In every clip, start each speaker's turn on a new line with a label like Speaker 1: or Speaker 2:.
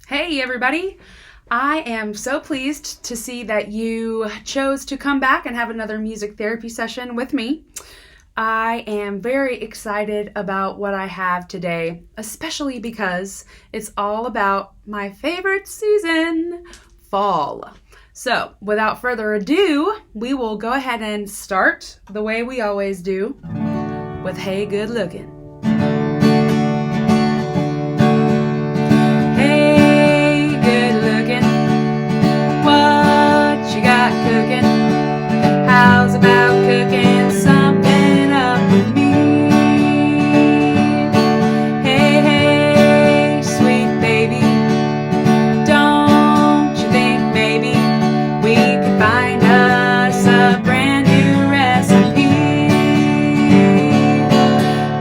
Speaker 1: Hey everybody! I am so pleased to see that you chose to come back and have another music therapy session with me. I am very excited about what I have today, especially because it's all about my favorite season, fall. So, without further ado, we will go ahead and start the way we always do with Hey Good Lookin'. How's about cooking something up with me? Hey, hey, sweet baby, don't you think maybe we could find us a brand new recipe?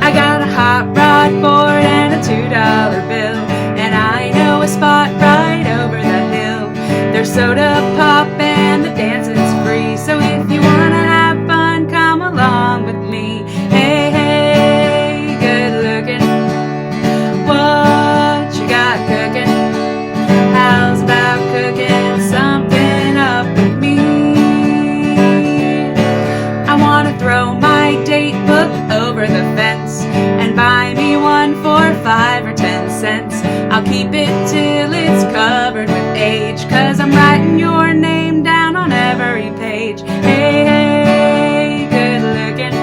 Speaker 1: I got a hot rod board and a $2 bill, and I know a spot right over the hill. There's soda pop and the dancing's free, so if you wanna have fun, come along with me. Hey, hey, good looking, what you got cooking? How's about cooking something up with me? I wanna throw my date book over the fence and buy me one for 5 or 10 cents. I'll keep it till it's covered with age, 'cause I'm writing your name down on every page. Hey, hey, good looking,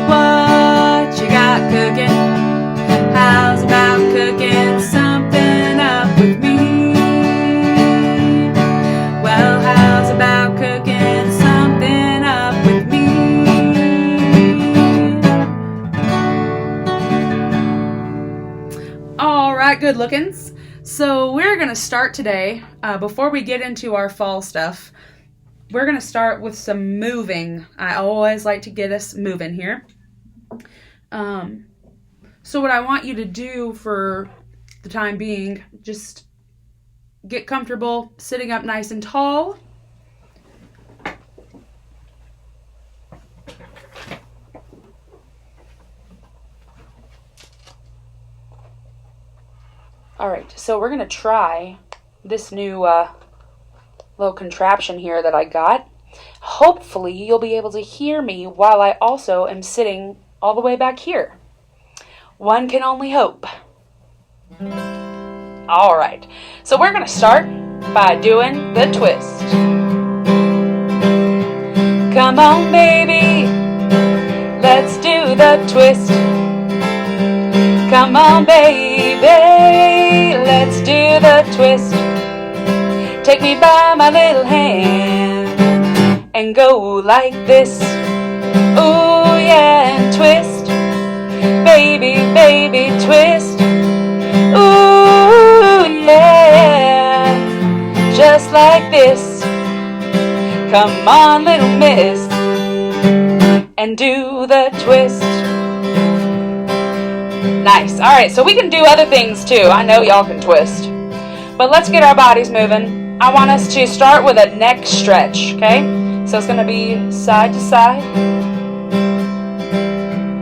Speaker 1: what you got cooking? How's about cooking something up with me? Well, how's about cooking something up with me? All right, good lookins. So we're going to start today, before we get into our fall stuff, we're going to start with some moving. I always like to get us moving here. So what I want you to do for the time being, just get comfortable sitting up nice and tall. Alright, so we're going to try this new little contraption here that I got. Hopefully you'll be able to hear me while I also am sitting all the way back here. One can only hope. Alright, so we're going to start by doing the twist. Come on baby, let's do the twist. Come on baby, let's do the twist. Take me by my little hand and go like this. Ooh yeah, and twist. Baby, baby, twist. Ooh yeah, just like this. Come on little miss, and do the twist. Nice. Alright, so we can do other things too. I know y'all can twist. But let's get our bodies moving. I want us to start with a neck stretch, okay? So it's going to be side to side.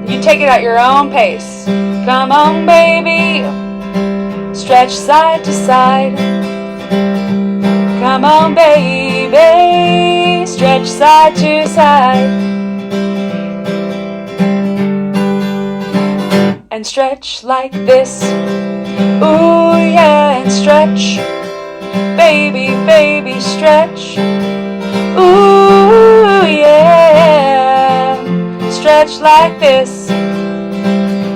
Speaker 1: You take it at your own pace. Come on, baby. Stretch side to side. Come on, baby. Stretch side to side. And stretch like this. Ooh yeah, and stretch. Baby, baby, stretch. Ooh yeah, stretch like this.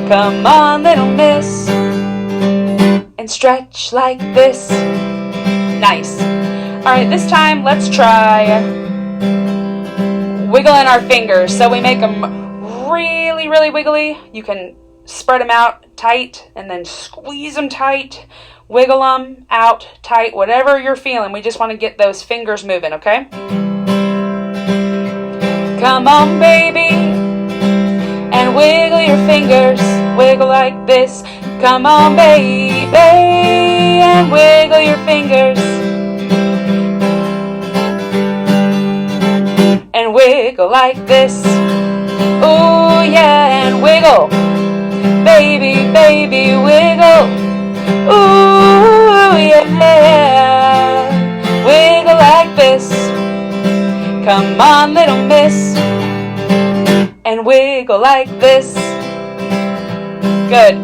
Speaker 1: Come on little miss, and stretch like this. Nice. Alright, this time let's try wiggling our fingers so we make them really, really wiggly. You can spread them out tight and then squeeze them tight, wiggle them out tight, whatever you're feeling. We just want to get those fingers moving, okay? Come on, baby, and wiggle your fingers, wiggle like this. Come on, baby, and wiggle your fingers, and wiggle like this. Ooh yeah, and wiggle. Baby, baby, wiggle. Ooh, Come on, little miss, and wiggle like this. Good.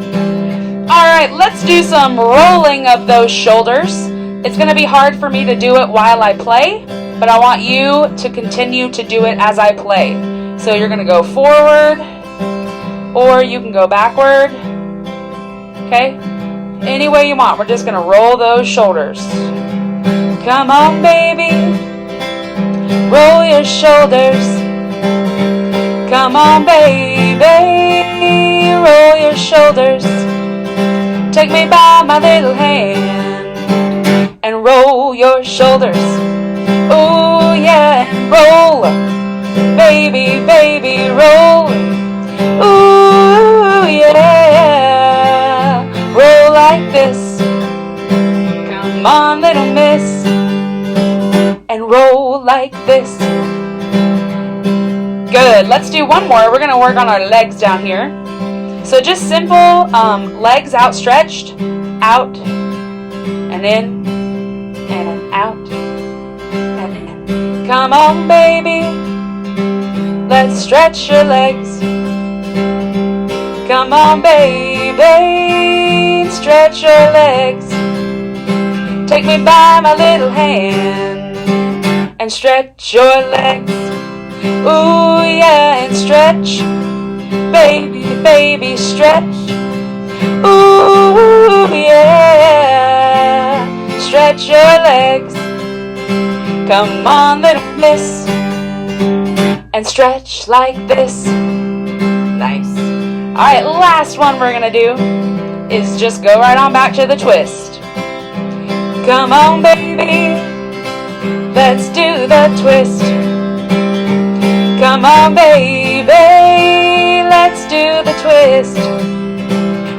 Speaker 1: Alright, let's do some rolling of those shoulders. It's going to be hard for me to do it while I play, but I want you to continue to do it as I play. So you're going to go forward, or you can go backward. Okay? Any way you want. We're just going to roll those shoulders. Come on, baby. Roll your shoulders. Come on, baby. Roll your shoulders. Take me by my little hand and roll your shoulders. Oh, yeah, and roll. Baby, baby, roll. Ooh, yeah. Roll like this. Come on, little miss, and roll like this. Good. Let's do one more. We're going to work on our legs down here. So just simple legs outstretched, out, and in, and out, and in. Come on, baby. Let's stretch your legs. Come on, baby. Stretch your legs. Take me by my little hand and stretch your legs. Ooh, yeah, and stretch. Baby, baby, stretch. Ooh, yeah. Stretch your legs. Come on, little miss, and stretch like this. Nice. Alright, last one we're gonna do is just go right on back to the twist. Come on, baby, let's do the twist. Come on, baby, let's do the twist.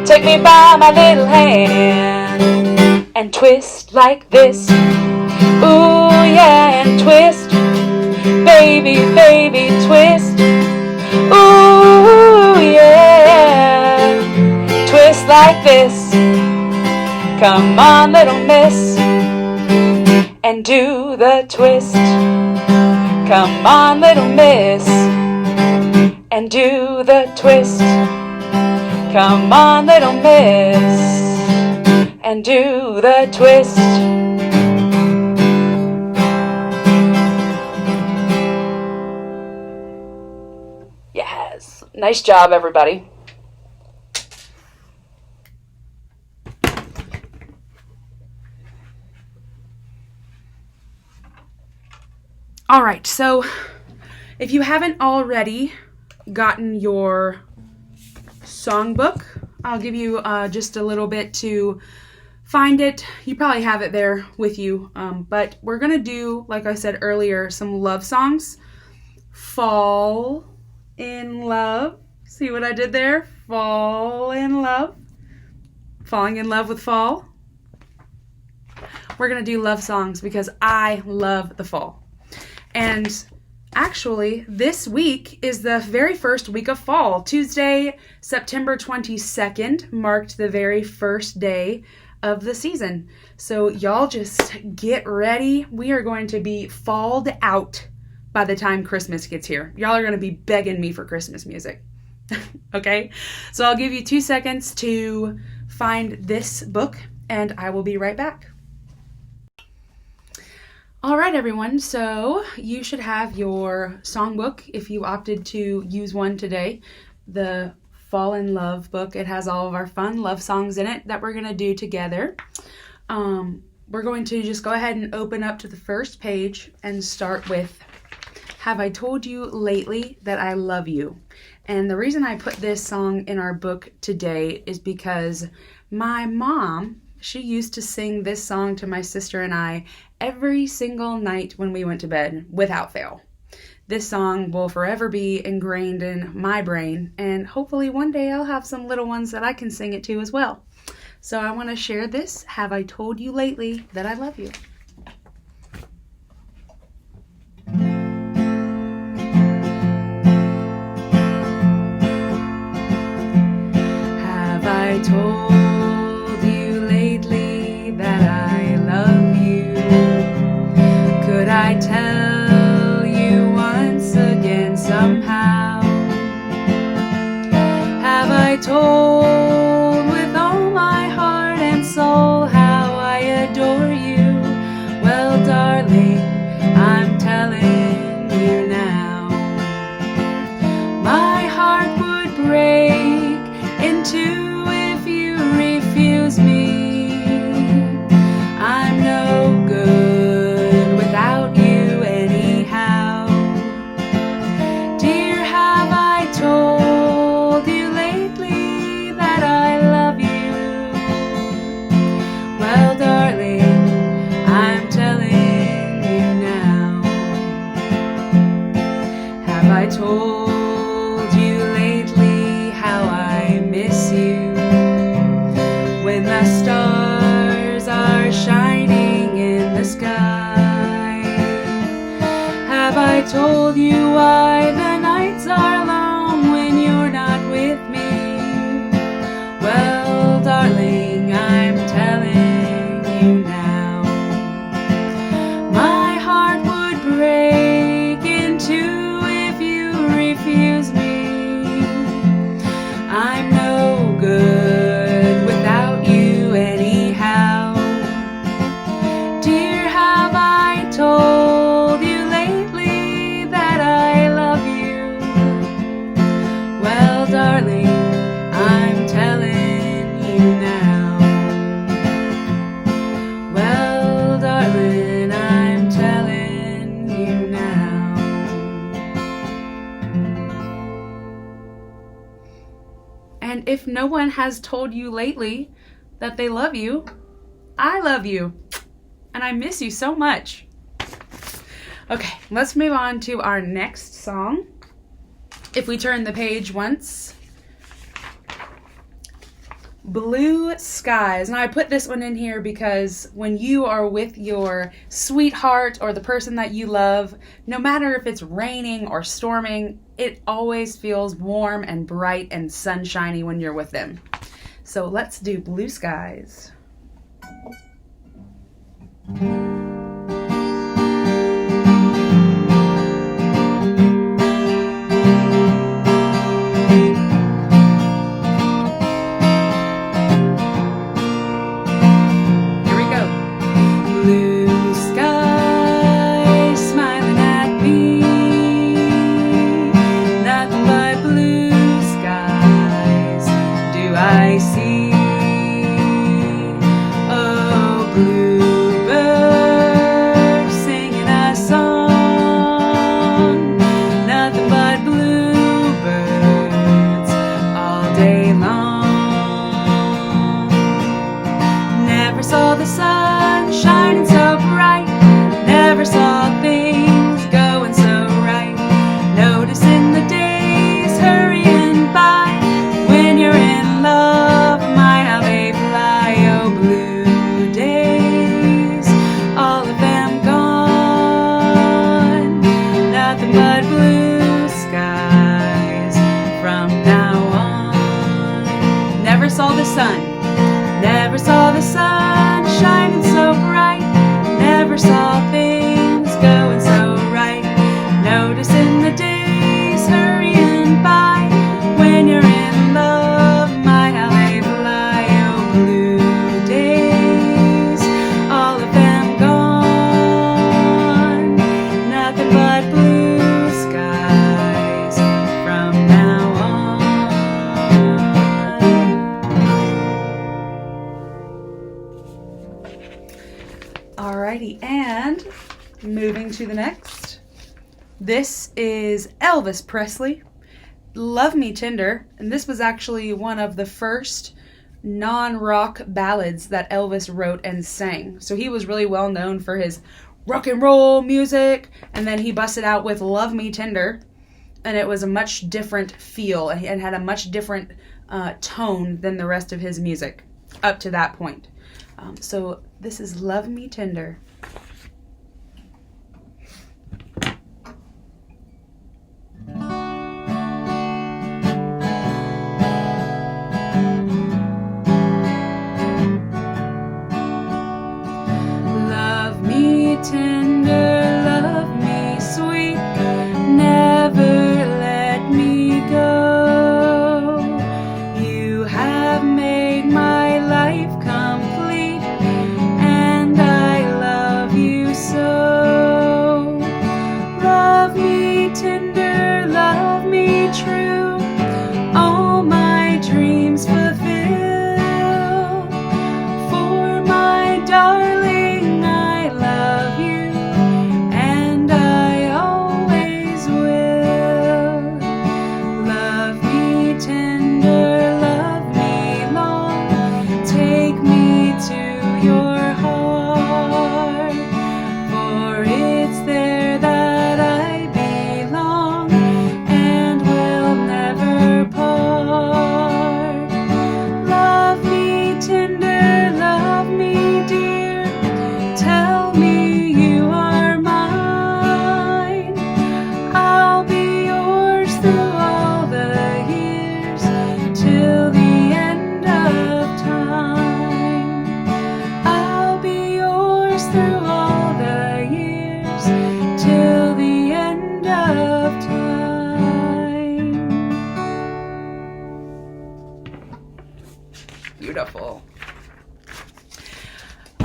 Speaker 1: Take me by my little hand and twist like this. Ooh, yeah, and twist. Baby, baby, twist. Ooh, yeah. Twist like this. Come on, little miss, and do the twist. Come on, little miss, and do the twist. Come on, little miss, and do the twist. Yes. Nice job, everybody. All right, so if you haven't already gotten your songbook, I'll give you just a little bit to find it. You probably have it there with you, but we're going to do, like I said earlier, some love songs. Fall in love. See what I did there? Fall in love. Falling in love with fall. We're going to do love songs because I love the fall. And actually, this week is the very first week of fall. Tuesday, September 22nd, marked the very first day of the season. So y'all just get ready. We are going to be falled out by the time Christmas gets here. Y'all are going to be begging me for Christmas music. Okay? So I'll give you 2 seconds to find this book, and I will be right back. All right, everyone, so you should have your songbook if you opted to use one today, the Fall in Love book. It has all of our fun love songs in it that we're going to do together. We're going to just go ahead and open up to the first page and start with, Have I Told You Lately That I Love You? And the reason I put this song in our book today is because my mom, she used to sing this song to my sister and I every single night when we went to bed, without fail. This song will forever be ingrained in my brain, and hopefully one day I'll have some little ones that I can sing it to as well. So I want to share this, Have I Told You Lately That I Love You? Have I told you lately that I love you? Could I tell you told you why the nights are long when you're not with me? Well, darling, I'm telling you now. My heart would break in two if you refuse me. I'm no good without you anyhow. Dear, have I told you lately that I love you? Well, darling, I'm telling you now. Well, darling, I'm telling you now. And if no one has told you lately that they love you, I love you. And I miss you so much. Okay, let's move on to our next song. If we turn the page once. Blue Skies. Now I put this one in here because when you are with your sweetheart or the person that you love, no matter if it's raining or storming, it always feels warm and bright and sunshiny when you're with them. So let's do Blue Skies. Blue skies smiling at me, nothing but blue skies do I see. Oh, bluebird singing a song, nothing but bluebirds all day long. Never saw the sun shining so bright, never saw things going so right, noticing the days hurrying by, when you're in love, my how they fly. Oh, blue days, all of them gone, nothing but blue skies from now on. Never saw the sun, never saw the sun shining so bright, never saw things going so right, noticing the days hurrying by, when you're in love, my how they fly. Oh, blue days, all of them gone, nothing but blue skies from now on. Alrighty, and moving to the next. This is Elvis Presley, Love Me Tender, and this was actually one of the first non-rock ballads that Elvis wrote and sang. So he was really well known for his rock and roll music, and then he busted out with Love Me Tender, and it was a much different feel and had a much different tone than the rest of his music up to that point. So this is Love Me Tender. Love me tender, love me sweet, never let me go. You have made my life complete, and I love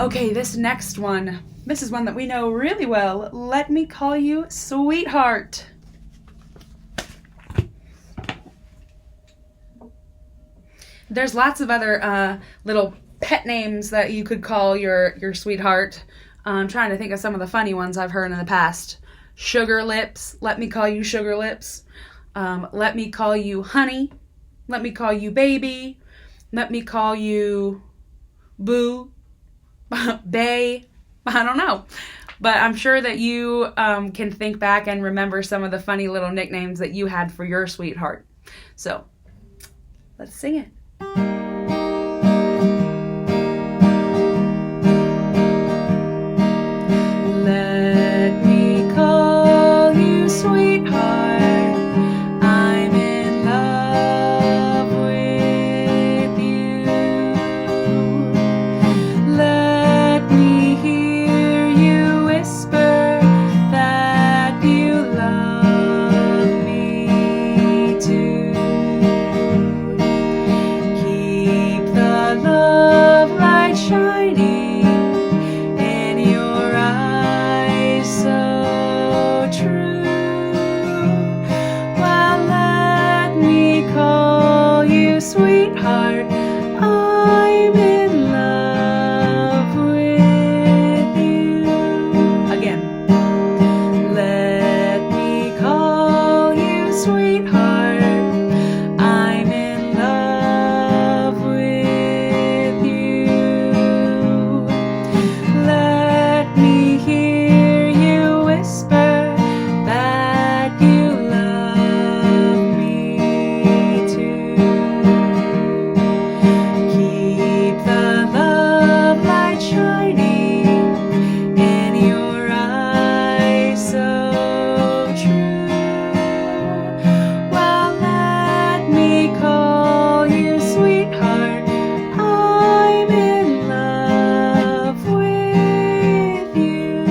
Speaker 1: Okay, this next one. This is one that we know really well. Let me call you sweetheart. There's lots of other little pet names that you could call your sweetheart. I'm trying to think of some of the funny ones I've heard in the past. Sugar lips. Let me call you sugar lips. Let me call you honey. Let me call you baby. Let me call you boo. Bae. I don't know. But I'm sure that you can think back and remember some of the funny little nicknames that you had for your sweetheart. So, let's sing it. Let me call you sweetheart. I'm in love with you. Let me hear you whisper that you love me too. Keep the love light shining in your eyes, so true. Well, let me call you sweetheart. I'm in love with you. Again. Let me call you sweetheart. I'm in love with you. Let me hear you whisper that you love me too. Keep the love light shining in your eyes, so true. Well, let me call you sweetheart. I'm in love with you.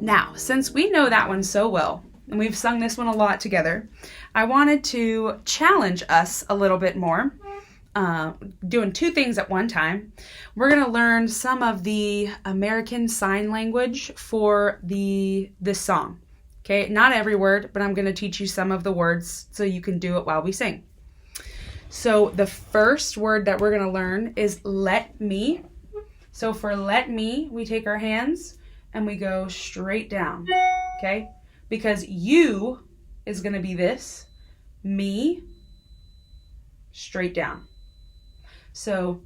Speaker 1: Now, since we know that one so well, and we've sung this one a lot together, I wanted to challenge us a little bit more, doing two things at one time. We're going to learn some of the American Sign Language for this song. Okay, not every word, but I'm going to teach you some of the words so you can do it while we sing. So the first word that we're going to learn is let me. So for let me, we take our hands and we go straight down. Okay? Because you is going to be this, me, straight down. So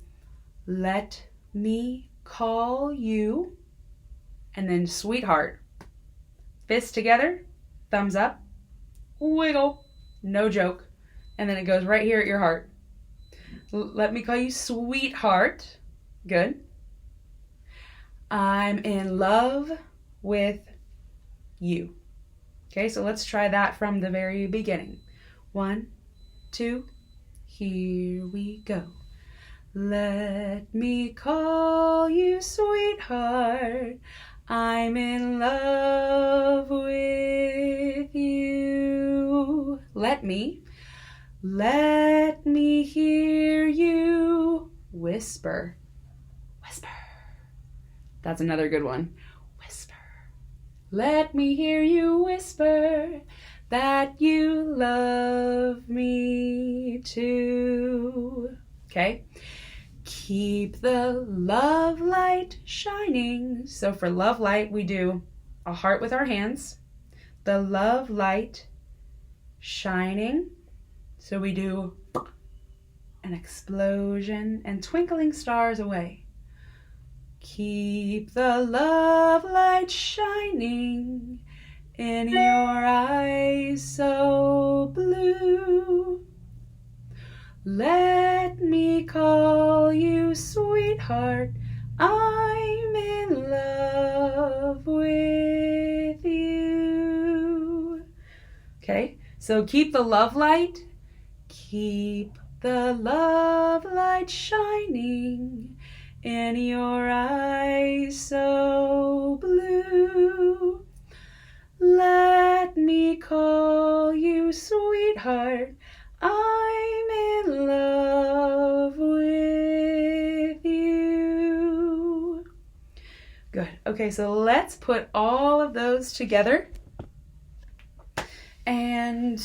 Speaker 1: let me call you, and then sweetheart. Fists together, thumbs up, wiggle, no joke. And then it goes right here at your heart. Let me call you sweetheart. Good. I'm in love with you. Okay, so let's try that from the very beginning. 1, 2, here we go. Let me call you sweetheart. I'm in love with you. Let me hear you whisper. Whisper. That's another good one. Whisper. Let me hear you whisper that you love me too. Okay? Keep the love light shining. So for love light, we do a heart with our hands. The love light shining. So we do an explosion and twinkling stars away. Keep the love light shining in your eyes so blue. Let me call you sweetheart. I'm in love with you. Okay, so keep the love light. Keep the love light shining in your eyes so blue. Let me call you sweetheart. I'm in love Okay, so let's put all of those together. And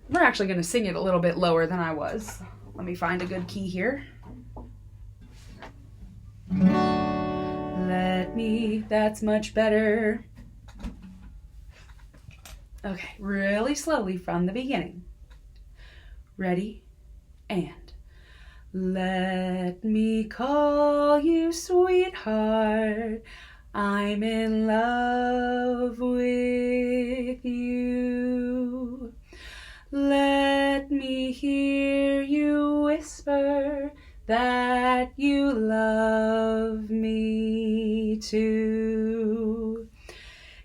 Speaker 1: we're actually going to sing it a little bit lower than I was. Let me find a good key here. That's much better. Okay, really slowly from the beginning. Ready? And let me call you sweetheart. I'm in love with you. Let me hear you whisper that you love me too.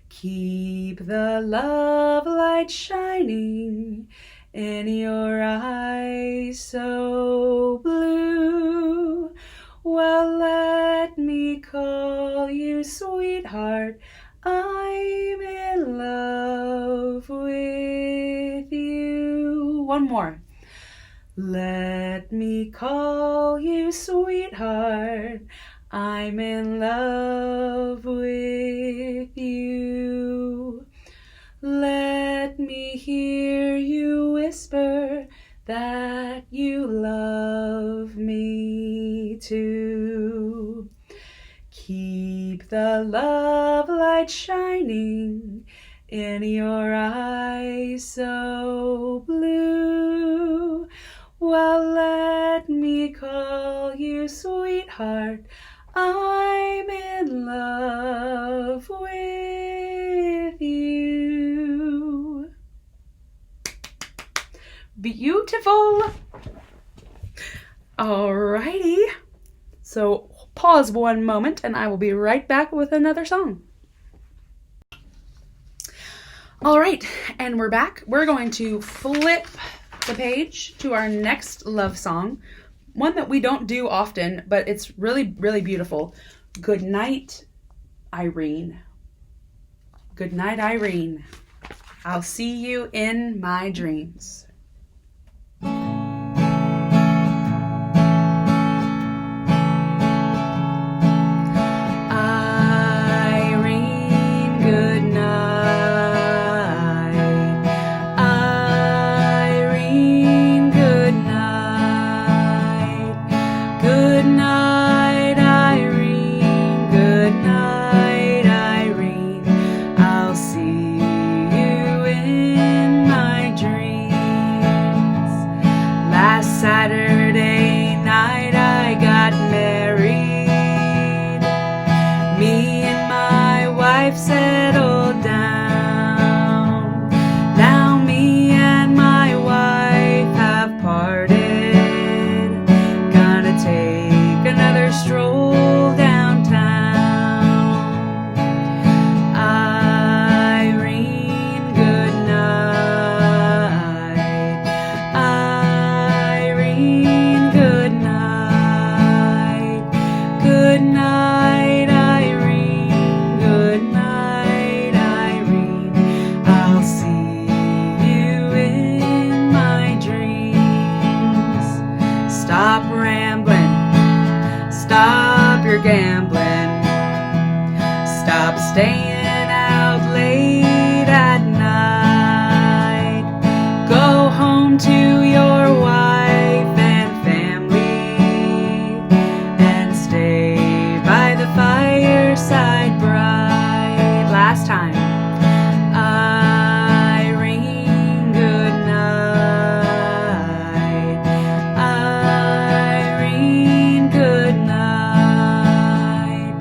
Speaker 1: Keep the love light shining in your eyes so blue. Well, let me call you sweetheart. I'm in love with you. One more. Let me call you sweetheart. I'm in love with you. Let me hear you whisper that you love me too. Keep the love light shining in your eyes so blue. Well, let me call you sweetheart. I'm in love with you. Beautiful. Alrighty. So pause one moment and I will be right back with another song. All right, and we're back. We're going to flip the page to our next love song, one that we don't do often, but it's really, really beautiful. Good night, Irene. Good night, Irene. I'll see you in my dreams. Saturday night I got married. Me and my wife settled down. Now me and my wife have parted. Gonna take another stroll downtown. Irene, good night. Good night, Irene. Good night, Irene. I'll see you in my dreams. Stop rambling. Stop your gambling. Stop staying out late at night. Go home to your wife and family and stay by the fireside bright. Last time. Irene, good night. Irene, good night.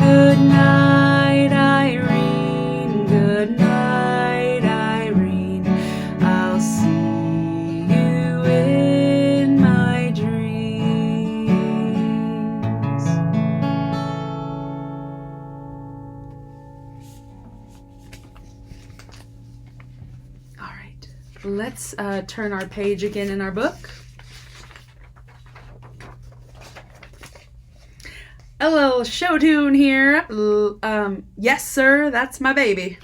Speaker 1: Good night, Irene. Good night, Irene. I'll see you in my dreams. All right, let's turn our page again in our book. A little show tune here. Yes, sir, that's my baby.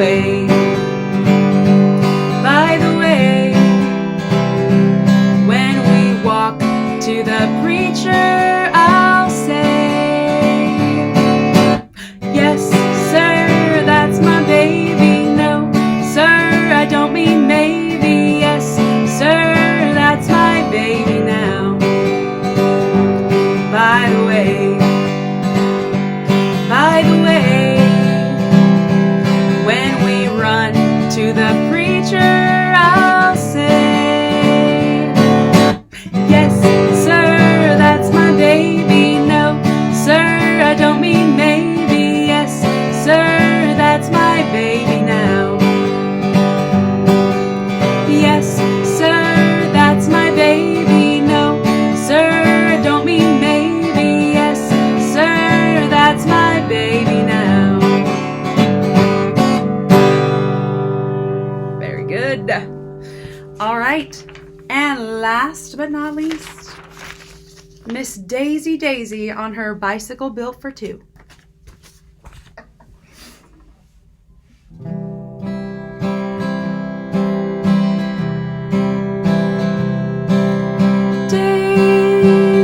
Speaker 1: way, by the way, when we walk to the preacher, I'll say, yes, sir, that's my baby. No, sir, I don't mean maybe. Yes, sir, that's my baby now. By the way, by the way, when we run to the preacher, I'll say, yes, sir, that's my baby. No, sir, I don't mean maybe. Yes, sir, that's my baby now. Yes, sir, that's my baby. No, sir, I don't mean maybe. Yes, sir, that's my baby now. Very good. All right. And last but not least, Miss Daisy on her bicycle built for two.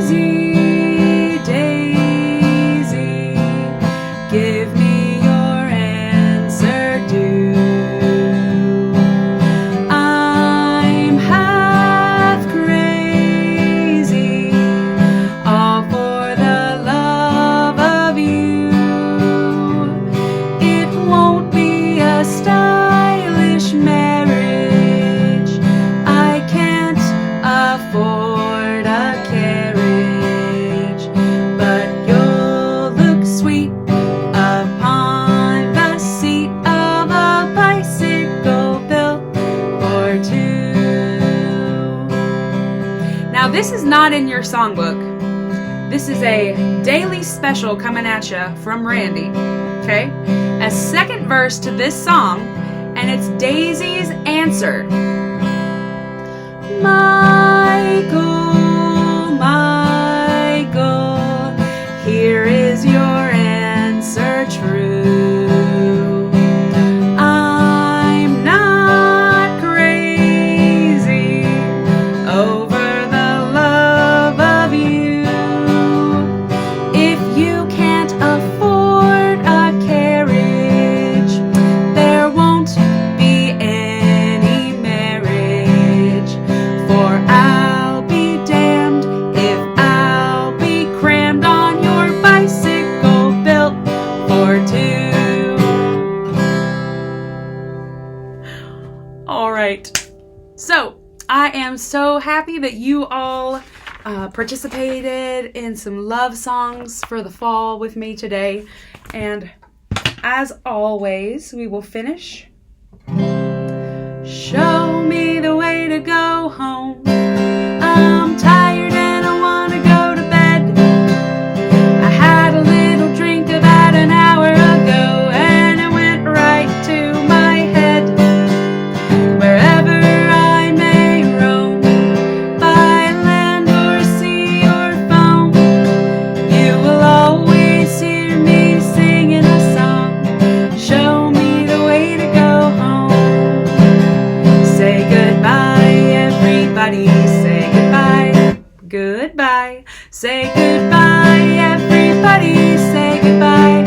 Speaker 1: Daisy, Daisy, give me your answer due. I'm half crazy, all for the love of you. It won't be a stylish marriage. I can't afford a carriage, but you'll look sweet upon the seat of a bicycle built for two. Now, this is not in your songbook. This is a daily special coming at you from Randi, okay? A second verse to this song, and it's Daisy's answer. Michael, Michael, here is your answer true. I'm not crazy over the love of you. If you can't afford a carriage, there won't be any marriage. For I'll be damned if I'll be crammed on your bicycle built for two. All right. So, I am so happy that you all participated in some love songs for the fall with me today. And as always, we will finish. Show me the way to go home. I'm tired and I want to go to bed. I had a little drink about an hour ago and it went right to my head. Wherever I may roam, by land or sea or foam, you will always hear me singing a song. Show me the way to go home. Say goodbye, everybody, say goodbye. Goodbye. Say goodbye, everybody, say goodbye.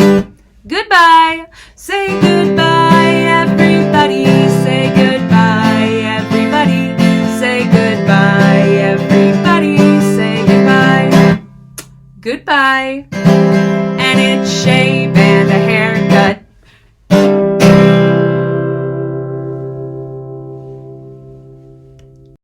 Speaker 1: Goodbye. Say goodbye, everybody, say goodbye, everybody. Say goodbye, everybody, say goodbye. Goodbye. And it's